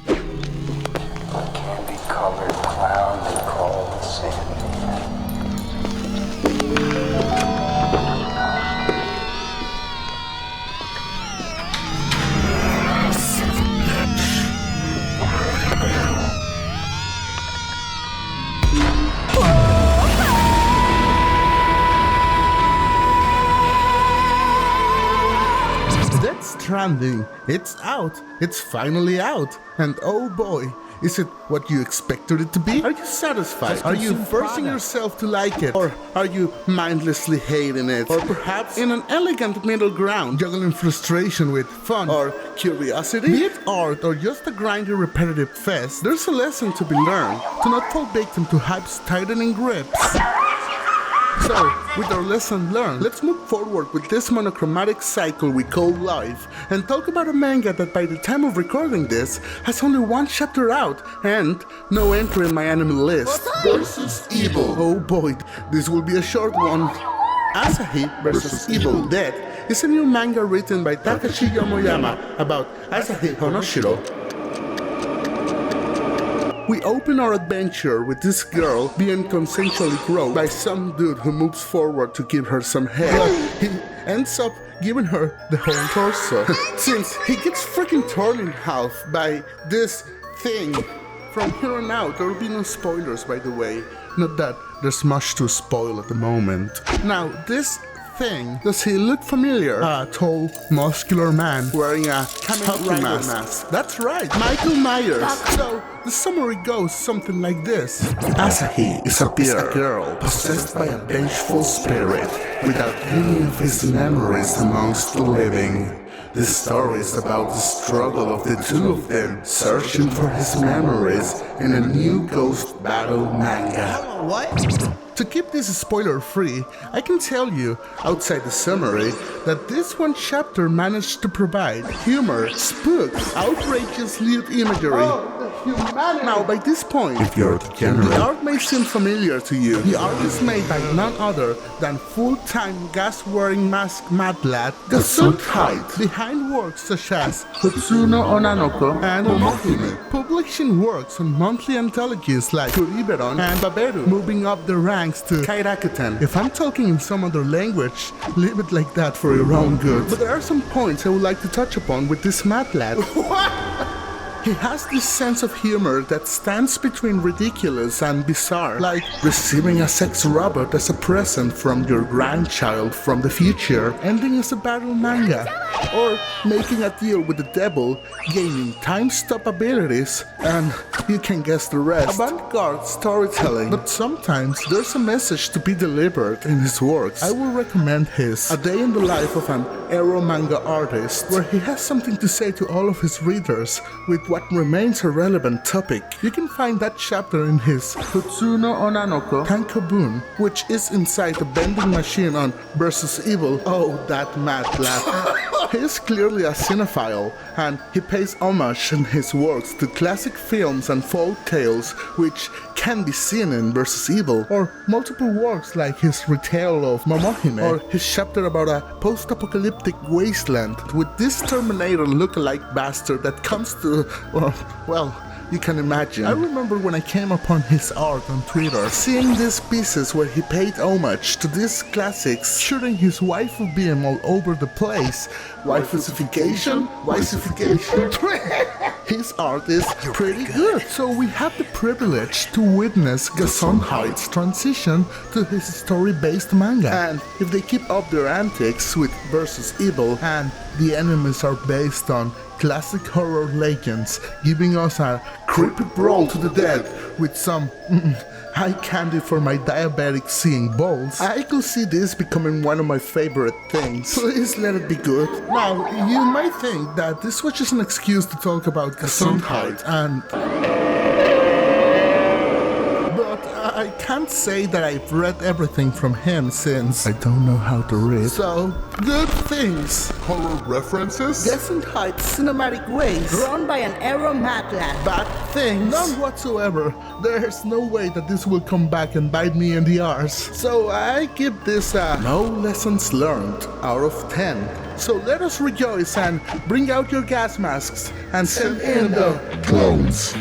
Candy-colored clown they call Sandman. Death Stranding, it's out, it's finally out, and oh boy, is it what you expected it to be? Are you satisfied? Are you forcing yourself to like it? Or are you mindlessly hating it? Or perhaps in an elegant middle ground, juggling frustration with fun or curiosity? Be it art or just a grindy repetitive fest, there's a lesson to be learned, to not fall victim to hype's tightening grips. So, with our lesson learned, let's move forward with this monochromatic cycle we call life and talk about a manga that by the time of recording this has only one chapter out and no entry in my anime list. Versus Evil. Oh boy, this will be a short one. Asahi vs. Evil Dead is a new manga written by Takashi Yomoyama about Asahi Honoshiro. We open our adventure with this girl being consensually groped by some dude who moves forward to give her some head. He ends up giving her the whole torso. Since he gets freaking torn in half by this thing. From here on out, there will be no spoilers, by the way. Not that there's much to spoil at the moment. Now, this thing, does he look familiar? A tall, muscular man wearing a Kamen Rider mask. That's right, Michael Myers. So, the summary goes something like this. Asahi is a girl possessed by a vengeful spirit without any of his memories amongst the living. This story is about the struggle of the two of them searching for his memories in a new ghost battle manga. What? To keep this spoiler free, I can tell you, outside the summary, that this one chapter managed to provide humor, spooks, outrageous lewd imagery. Now, by this point, If you're degenerate, the art may seem familiar to you. The art is made by none other than full-time gas-wearing mask mad lad Gesundheit, behind works such as Kutsuno Onanoko and Momohime, publishing works on monthly anthologies like Kuriberon and Baberu, moving up the ranks to Kairakuten. If I'm talking in some other language, leave it like that for your own good. But there are some points I would like to touch upon with this mad lad. He has this sense of humor that stands between ridiculous and bizarre, like receiving a sex robot as a present from your grandchild from the future, ending as a battle manga, or making a deal with the devil, gaining time-stop abilities, and you can guess the rest. Avant-garde storytelling, but sometimes there's a message to be delivered in his works. I will recommend his A Day in the Life of an Ero Manga Artist, where he has something to say to all of his readers with what remains a relevant topic. You can find that chapter in his Kutsuno Onanoko Tankobun, which is inside the vending machine on Versus Evil. Oh, that mad lad. He is clearly a cinephile, and he pays homage in his works to classic films and folk tales, which can be seen in Versus Evil, or multiple works like his retale of Momohime, or his chapter about a post-apocalyptic wasteland with this Terminator look-alike bastard that comes to, well, you can imagine. I remember when I came upon his art on Twitter, seeing these pieces where he paid homage to these classics, shooting his waifu beam all over the place. Waifusification? His art is pretty good. So we have the privilege to witness Gesundheit's transition to his story-based manga. And if they keep up their antics with Versus Evil and the enemies are based on classic horror legends, giving us a creepy brawl to the dead with some eye candy for my diabetic seeing balls, I could see this becoming one of my favorite things. Please let it be good. Now, you might think that this was just an excuse to talk about Gesundheit, and I can't say that I've read everything from him since I don't know how to read. So, good things. Horror references? Gesundheit cinematic ways. Drawn by an Ero mad lad. Bad things. None whatsoever. There's no way that this will come back and bite me in the arse. So I give this a no lessons learned out of 10. So let us rejoice and bring out your gas masks and send in the clones.